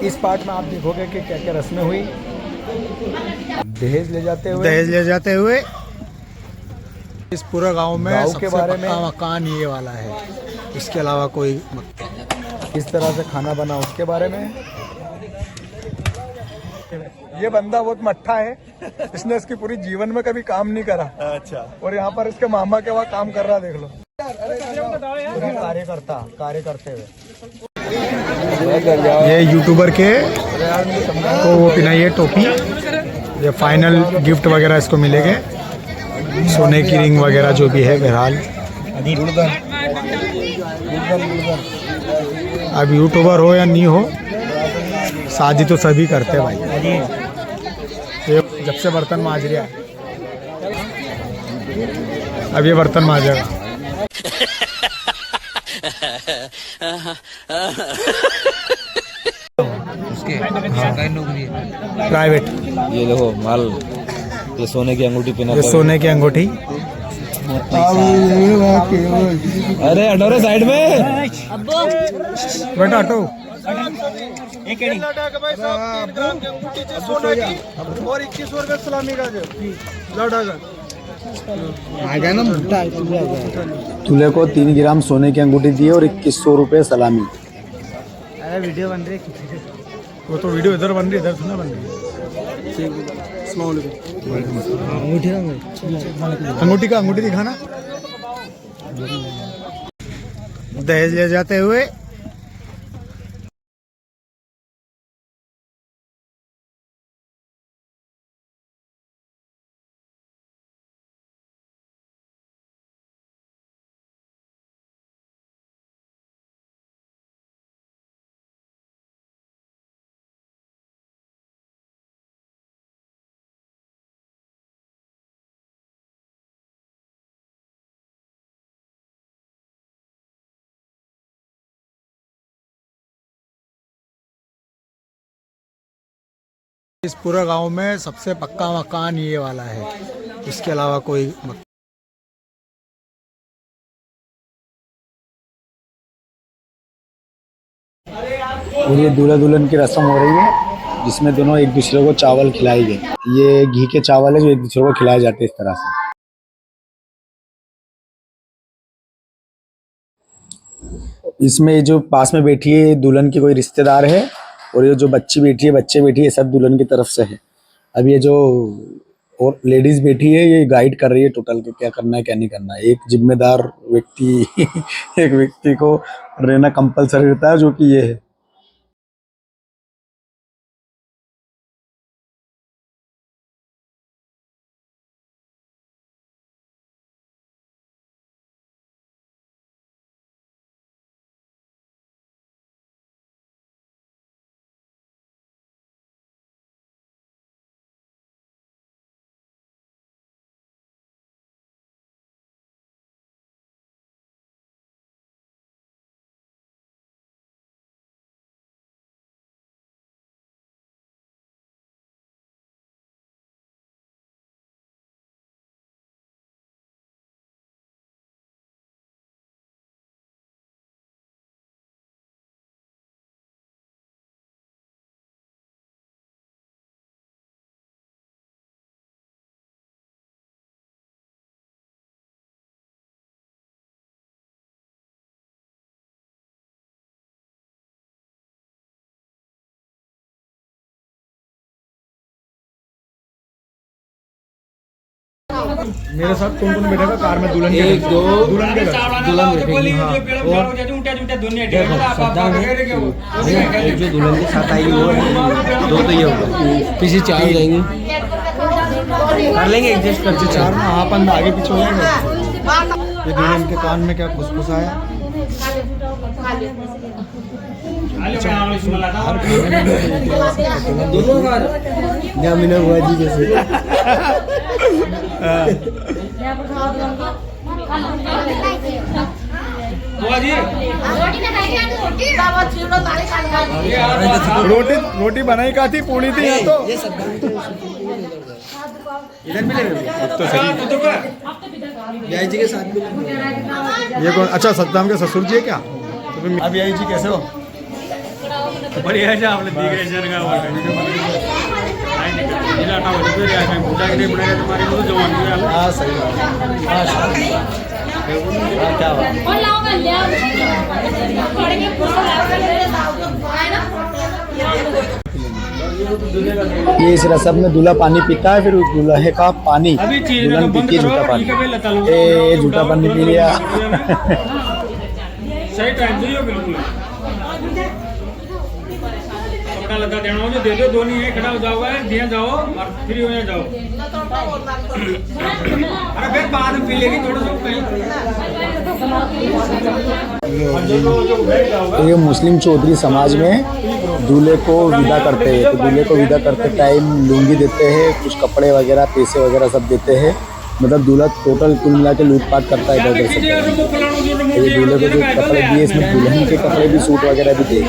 इस पार्ट में आप देखोगे कि क्या क्या रस्में हुई। दहेज ले जाते हुए इस पूरा गांव में सबसे के बारे में मकान ये वाला है, इसके अलावा कोई इस तरह से खाना बना उसके बारे में। ये बंदा बहुत मट्ठा है, इसने इसकी पूरी जीवन में कभी काम नहीं करा। अच्छा। और यहाँ पर इसके मामा के वहाँ काम कर रहा, देख लो। कार्य करते हुए ये यूट्यूबर के को वो पिनाई है टोपी। ये फाइनल गिफ्ट वगैरह इसको मिलेंगे, सोने की रिंग वगैरह जो भी है। बहरहाल अब यूट्यूबर हो या नहीं हो, शादी तो सभी करते हैं भाई। ये जब से बर्तन मांज रहा है, अब ये बर्तन मांजेगा। उसके सरकारी नौकरी है, प्राइवेट। ये देखो माल, ये सोने की अंगूठी पहना, ये सोने की अंगूठी। अरे हटो रे साइड में, बेटा हटो। और 21 रुपए सलामी का दूल्हे को 3 ग्राम सोने की अंगूठी दी और 2100 रुपए सलामी। वीडियो बन रही है, वो तो वीडियो इधर बन रही है, इधर सुना बन रही है। अंगूठी दिखाना। दहेज ले जाते हुए इस पूरा गांव में सबसे पक्का मकान ये वाला है, इसके अलावा कोई और ये दूल्हा दुल्हन की रस्म हो रही है, जिसमें दोनों एक दूसरे को चावल खिलाई गए। ये घी के चावल है जो एक दूसरे को खिलाए जाते हैं इस तरह से। इसमें जो पास में बैठी है दुल्हन की कोई रिश्तेदार है, और ये जो बच्चे बैठी है सब दुल्हन की तरफ से है। अब ये जो और लेडीज बैठी है ये गाइड कर रही है टोटल के क्या करना है क्या नहीं करना है। एक जिम्मेदार व्यक्ति एक व्यक्ति को रहना कंपलसरी रहता है, जो कि ये है। मेरे साथ कौन कौन बैठेगा कार में? दुल्हन के एक दो दुल्हन के दुल्हन बैठेगी, हाँ। और एक जो दुल्हन के साथ आएगी वो दो, तो ये होगा, पीछे 4 हो जाएंगे, कर लेंगे एडजस्ट करके 4 में। हाँ अपन आगे पीछे हो जाएंगे। ये दुल्हन के कान में क्या फुसफुस आया? जामिना हुआ जी जैसे। रोटी बनाई का थी, पूरी थी यहाँ तो। इधर भी तो सही जी के साथ भी। ये कौन? अच्छा सद्दाम के ससुर जी है क्या? तो फिर अब यही जी कैसे हो? बढ़िया से आपने डिग्रेशन का हुआ है इला टावर पे आ गए बुढ़ा के बुढ़ा के तुम्हारे को जवान भी आला हाँ सही बात माशाल्लाह क्या बात ये इस रसम में दूल्हा पानी पीता है फिर उस दूल्हे का पानी अभी चीज दुल्हन बंद पीती है करो जूठा ये पानी कभी लता लो ए जूठा पानी पी लिया सही टाइम से हो बिल्कुल अपना लता देना हो जो दे दो दो नहीं है खड़ा हो जाओगा दिया जाओ और फ्री हो जाओ अरे फिर बाद में पी लेगी थोड़ा सा तो ये मुस्लिम चौधरी समाज में दूल्हे को विदा करते हैं तो दूल्हे को विदा करते टाइम लुंगी देते हैं कुछ कपड़े वगैरह पैसे वगैरह सब देते हैं मतलब दूल्हा टोटल कुल मिला के लूटपाट करता है इधर से ये दूल्हे को जो कपड़े दिए इसमें दुल्हन के कपड़े भी सूट वगैरह भी दिए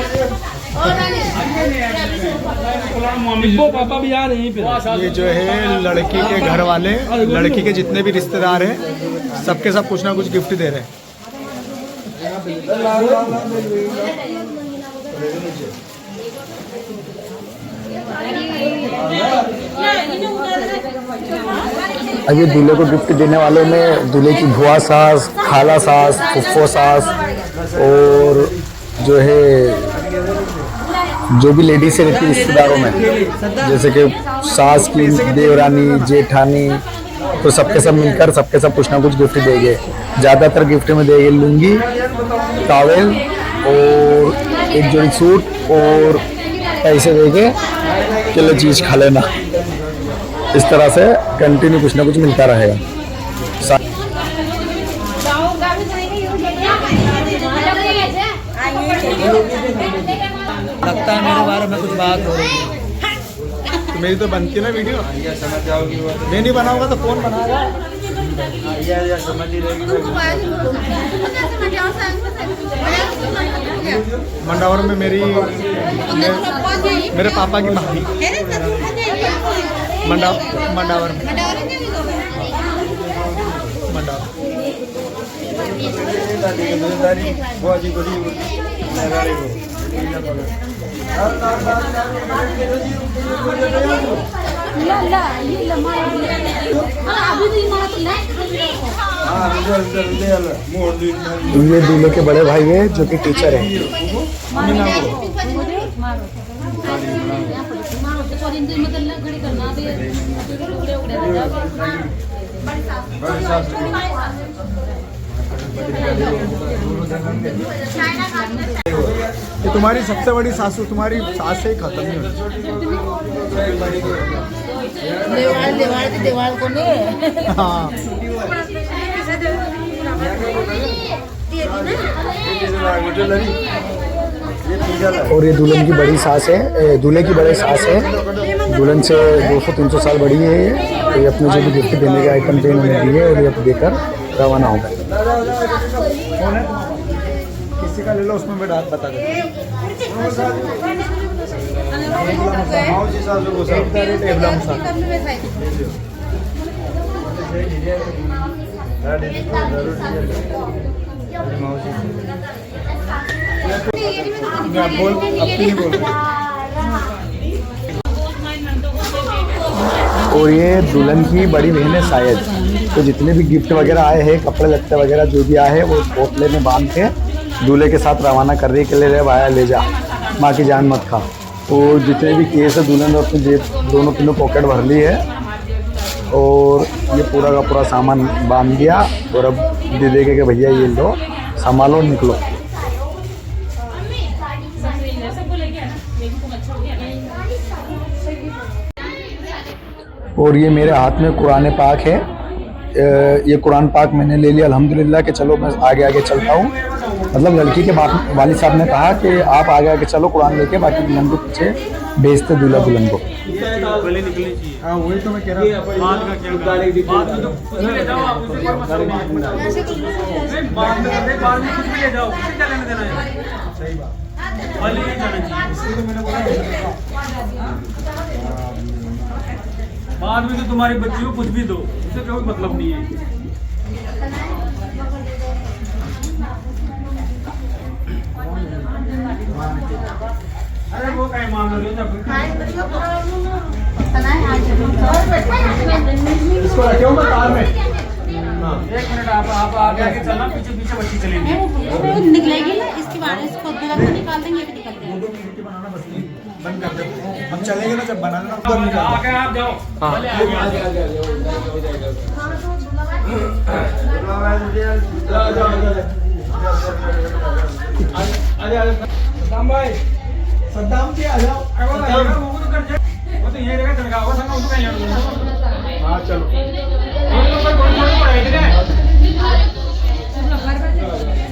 पापा भी आ रहे हैं ये जो है लड़की के घर वाले लड़की के जितने भी रिश्तेदार हैं सबके सब कुछ ना कुछ गिफ्ट दे रहे हैं अब ये दूल्हे को गिफ्ट देने वालों में दूल्हे की बुआ सास खाला सास फुफ्फो सास और जो है जो भी लेडीज से रहती है रिश्तेदारों में जैसे कि सास की देवरानी जेठानी तो सबके सब मिलकर सबके सब कुछ ना कुछ गिफ्ट देंगे ज़्यादातर गिफ्ट में देंगे लुंगी टॉवेल और एक जोड़ी सूट और पैसे देंगे चलो चीज़ खा लेना इस तरह से कंटिन्यू कुछ ना कुछ मिलता रहेगा लगता है मेरे बारे में कुछ बात हो रही है तो मेरी तो बनती है ना वीडियो मैं नहीं बनाऊंगा तो कौन बनाएगा समझ ही रहेगी मंडावर में मेरे पापा की भाभी मंडावर में ये दूल्हे के बड़े भाई है जो कि टीचर है ये तुम्हारी सबसे बड़ी सासू तुम्हारी सास से ही खत्म नहीं होती देवाल को नहीं हाँ और ये दुल्हन की बड़ी सास है दूल्हे की बड़ी सास है दुल्हन से 200-300 साल बड़ी है ये तो ये अपने जो भी गिफ्ट देने के आइटम पे इन्होंने दिए और ये देकर रवाना होगा किसी का ले लो उसमें मैं बता देता बोल अपनी बोल और ये दुल्हन की बड़ी बहन है शायद तो जितने भी गिफ्ट वगैरह आए हैं कपड़े लत्ते वगैरह जो भी आए हैं वो पोतले में बांध के दूल्हे के साथ रवाना करने के लिए भाया ले जा माँ की जान मत खा तो जितने भी केस है दुल्हन ने अपनी जेब दोनों तीनों पॉकेट भर ली है और ये पूरा का पूरा सामान बांध दिया और अब दे देंगे कि भैया ये लो संभालो निकलो और ये मेरे हाथ में कुरान पाक है ये कुरान पाक मैंने ले लिया अल्हम्दुलिल्लाह कि चलो मैं आगे आगे चलता हूँ मतलब लड़की के वालिद साहब ने कहा कि आप आगे आगे चलो कुरान लेके बाकी दुल्हन को पीछे भेजते दूल्हा दुल्हन को हाँ वही तो मैं कह रहा हूँ बाद में तो तुम्हारी बच्ची को कुछ भी दो उससे कोई मतलब नहीं है इसको रखे हो कार में। एक मिनट आप आगे आगे चलना, पीछे पीछे बच्ची चलेगी। निकलेगी ना इसके बाद इसको दुल्हन को निकाल देंगे, ये भी निकल जाएगा। बंद कर दो, हम चलेंगे ना जब बनाना ऊपर निकाल आगे आप जाओ। आगे सद्दाम भाई, सद्दाम जी आ जाओ। वो तो ये जगह चलेगा, वो संग उसका यहाँ। हाँ चलो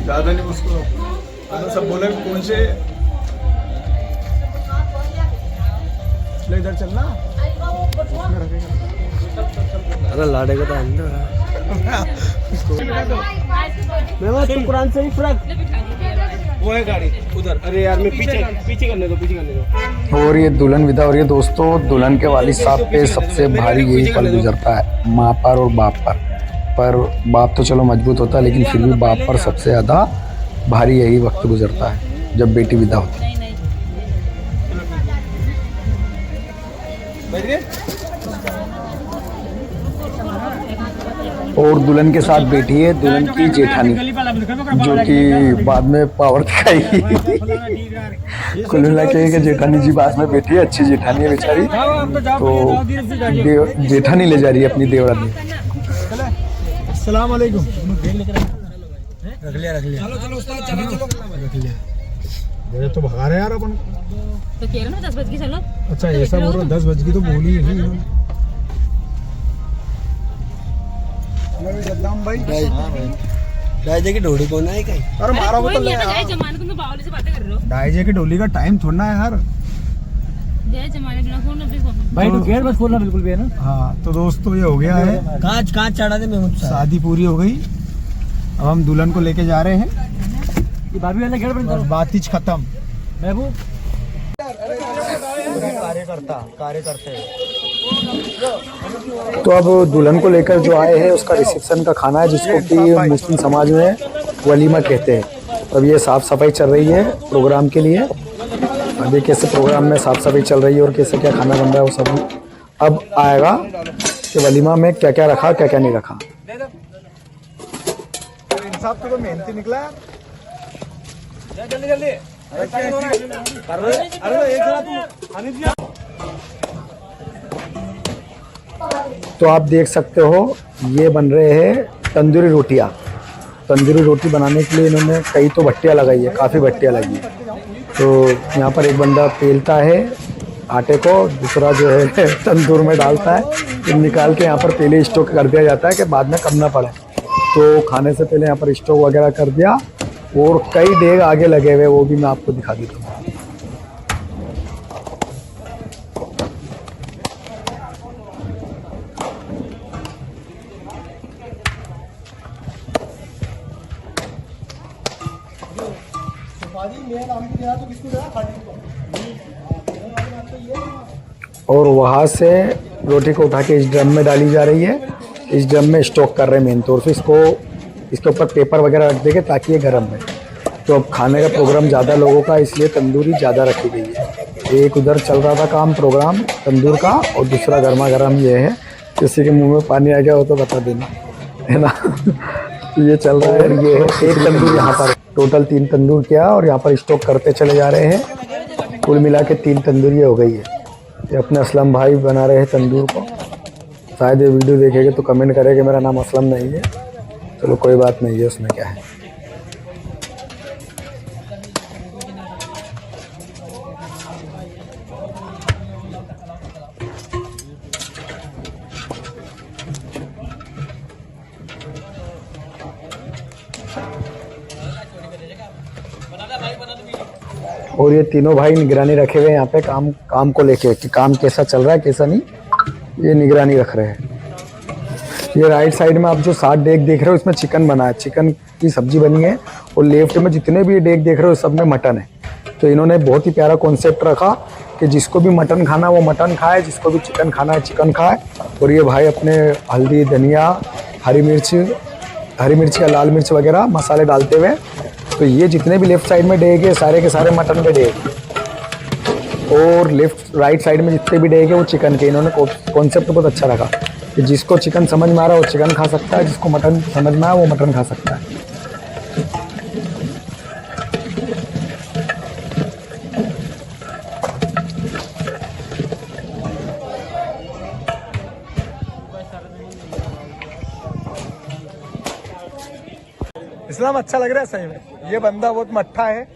ज्यादा नहीं उसको सब बोले कौन से इधर चलना। अरे लाड़ेगा तो अंदर मैं तुम कुरान शरीफ रख। वो है गाड़ी उधर। अरे यार मैं पीछे करने दो, पीछे करने दो। और ये दुल्हन विदा हो रही है दोस्तों। दुल्हन के वालिद साहब पे सबसे भारी यही पल गुजरता है, माँ पर और बाप पर बाप तो चलो मजबूत होता है, लेकिन फिर भी बाप पर सबसे ज़्यादा भारी यही वक्त गुजरता है जब बेटी विदा होती है। और दुल्हन के साथ बैठी है दुल्हन की जेठानी, जो कि बाद में पावर दिखाएगी। कुल मिला के जेठानी जी पास में बैठी है, अच्छी जेठानी है बेचारी, तो जेठानी ले जा रही है अपनी देवरानी। अस्सलाम वालेकुम। रख लिया चलो उस्ताद, चलो रख लिया। ये तो भगा रहे यार अपन तो कह रहे ना 10 बजे चलो। अच्छा ऐसा बोल रहा 10 बजे की तो बोली ही नहीं। सद्दाम भाई डायजे की ढोड़ी कौन है कहीं? अरे मारा कोई बोतल नहीं है है तो यार। जय जमाने, तुम तो बावली से बातें कर रहे हो। डायजे की डोली का टाइम थोड़ा है यार। जय जमाने बिना फोन अभी फोन भाई तो गेट बस खोलना बिल्कुल भी है ना। हाँ तो दोस्तों ये हो गया है, कांच चढ़ा दे मैं मुझसे। शादी पूरी हो गई। अब हम दुल्हन को लेके जा रहे हैं, ये भाभी वाला गेट बंद बस करो। बातचीत खत्म। महबूब कार्यकर्ते तो अब दुल्हन को लेकर जो आए हैं उसका रिसेप्शन का खाना है, जिसको कि मुस्लिम समाज में वलीमा कहते हैं। अब ये साफ़ सफाई चल रही है प्रोग्राम के लिए। अभी कैसे प्रोग्राम में साफ़ सफाई चल रही है और कैसे क्या खाना बन रहा है वो सब अब आएगा कि वलीमा में क्या क्या रखा क्या क्या नहीं रखा। इंसाफ तो मेहनती निकला है। जल्दी तो आप देख सकते हो ये बन रहे हैं तंदूरी रोटियां। तंदूरी रोटी बनाने के लिए इन्होंने कई तो भट्टियाँ लगाई है, काफ़ी भट्टियाँ लगी है। तो यहाँ पर एक बंदा पेलता है आटे को, दूसरा जो है तंदूर में डालता है, फिर निकाल के यहाँ पर पहले स्टोक कर दिया जाता है कि बाद में कम ना पड़े। तो खाने से पहले यहाँ पर स्टोक वगैरह कर दिया और कई डेग आगे लगे हुए, वो भी मैं आपको दिखा देता हूँ। और वहाँ से रोटी को उठा के इस ड्रम में डाली जा रही है। इस ड्रम में स्टॉक कर रहे हैं मेन तौर से इसको। इसके ऊपर पेपर वगैरह रख देंगे ताकि ये गर्म है। तो अब खाने का प्रोग्राम ज़्यादा लोगों का, इसलिए तंदूरी ज़्यादा रखी गई है। एक उधर चल रहा था काम प्रोग्राम तंदूर का, और दूसरा गर्मा गर्म ये है। किसी के मुंह में पानी आ गया हो तो बता देना, है ना। तो ये चल रहा है। ये है एक तंदूर यहाँ पर, टोटल 3 तंदूर किया और यहाँ पर स्टॉक करते चले जा रहे हैं। कुल मिला के 3 तंदूरी हो गई है। ये अपने असलम भाई बना रहे हैं तंदूर को। शायद ये वीडियो देखेंगे तो कमेंट करें कि मेरा नाम असलम नहीं है। चलो कोई बात नहीं है, उसमें क्या है। और ये तीनों भाई निगरानी रखे हुए यहाँ पे काम को लेके कि काम कैसा चल रहा है कैसा नहीं, ये निगरानी रख रहे हैं। ये राइट साइड में आप जो 7 डेग देख रहे हो इसमें चिकन बना है, चिकन की सब्जी बनी है। और लेफ्ट में जितने भी डेग देख रहे हो सब में मटन है। तो इन्होंने बहुत ही प्यारा कॉन्सेप्ट रखा कि जिसको भी मटन खाना वो मटन खाए, जिसको भी चिकन खाना है चिकन खाए। और ये भाई अपने हल्दी, धनिया, हरी मिर्च या लाल मिर्च वगैरह मसाले डालते हुए। तो ये जितने भी लेफ्ट साइड में डेग है सारे के सारे मटन के डेग। और लेफ्ट राइट साइड में जितने भी डेग है वो चिकन के। इन्होंने कॉन्सेप्ट बहुत अच्छा रखा कि जिसको चिकन समझ में आ रहा है वो चिकन खा सकता है, जिसको मटन समझ में आया वो मटन खा सकता है। इस्लाम अच्छा लग रहा है सही में। ये बंदा बहुत मट्ठा है,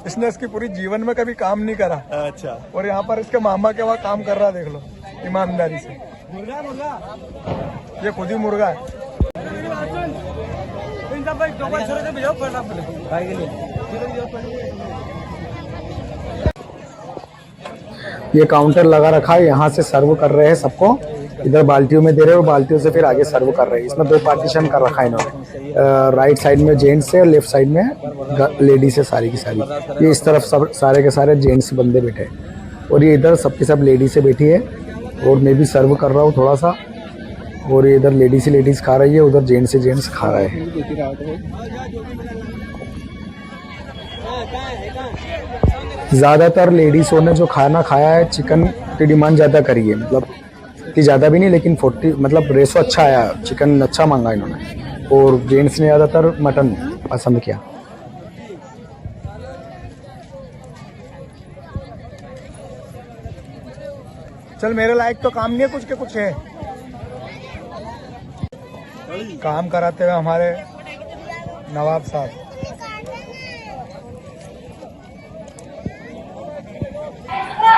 इसने इसकी पूरी जीवन में कभी काम नहीं करा। अच्छा। और यहाँ पर इसके मामा के वहाँ काम कर रहा है, देख लो ईमानदारी से। ये खुद ही मुर्गा है। ये काउंटर लगा रखा है, यहाँ से सर्व कर रहे हैं सबको। इधर बाल्टियों में दे रहे हैं और बाल्टियों से फिर आगे सर्व कर रहे हैं। इसमें 2 पार्टीशन कर रखा है इन्होंने। राइट साइड में जेंट्स है और लेफ्ट साइड में लेडीज है सारी की सारी। ये इस तरफ सब सारे के सारे जेंट्स बंदे बैठे हैं और ये इधर सबकी सब लेडीज से बैठी है। और मैं भी सर्व कर रहा हूँ थोड़ा सा। और ये इधर लेडीज खा रही है, उधर जेंट्स खा रहे हैं। ज़्यादातर लेडीज़ों ने जो खाना खाया है चिकन की डिमांड ज़्यादा करी है, मतलब इतनी ज़्यादा भी नहीं लेकिन 40 मतलब रेशो अच्छा आया, चिकन अच्छा मांगा इन्होंने। और जेंट्स ने ज़्यादातर मटन पसंद किया। चल मेरे लायक तो काम नहीं है, कुछ के कुछ है। काम कराते हुए हमारे नवाब साहब।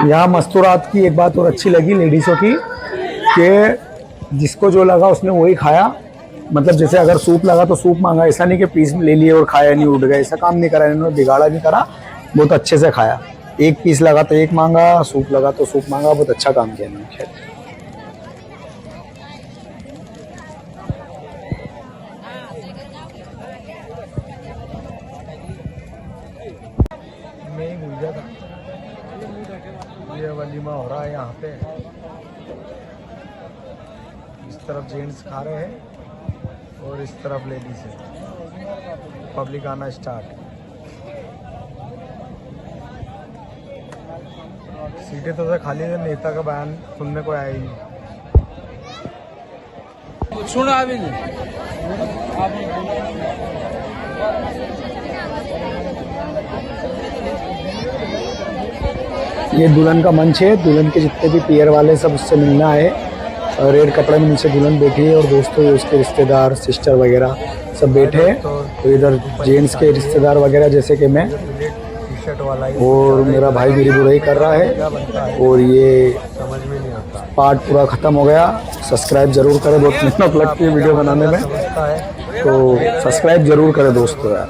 यहाँ मस्तूरात की एक बात और अच्छी लगी लेडीज़ों की कि जिसको जो लगा उसने वही खाया। मतलब जैसे अगर सूप लगा तो सूप मांगा, ऐसा नहीं कि पीस ले लिए और खाया नहीं, उठ गए, ऐसा काम नहीं करा इन्होंने, बिगाड़ा नहीं करा, बहुत अच्छे से खाया। एक पीस लगा तो एक मांगा, सूप लगा तो सूप मांगा, बहुत अच्छा काम किया इन्होंने। खैर मैं ही भूल गया था, ये वलीमा हो रहा है यहाँ पे। इस तरफ जेंट्स खा रहे हैं और इस तरफ लेडीज है। पब्लिक आना स्टार्ट। सीटें तो खाली है, नेता का बयान सुनने को आया ही नहीं। सुना अभी नहीं। ये दुल्हन का मंच है, दुल्हन के जितने भी पियर वाले सब उससे मिलना है। रेड कपड़े में नीचे दुल्हन बैठी है और दोस्तों उसके रिश्तेदार सिस्टर वगैरह सब बैठे हैं। तो इधर जेंट्स के रिश्तेदार वगैरह जैसे कि मैं और मेरा भाई मेरी बुराई कर रहा है। और ये पार्ट पूरा ख़त्म हो गया। सब्सक्राइब जरूर करें, बहुत मेहनत लगती है वीडियो बनाने में, तो सब्सक्राइब जरूर करें दोस्तों यार।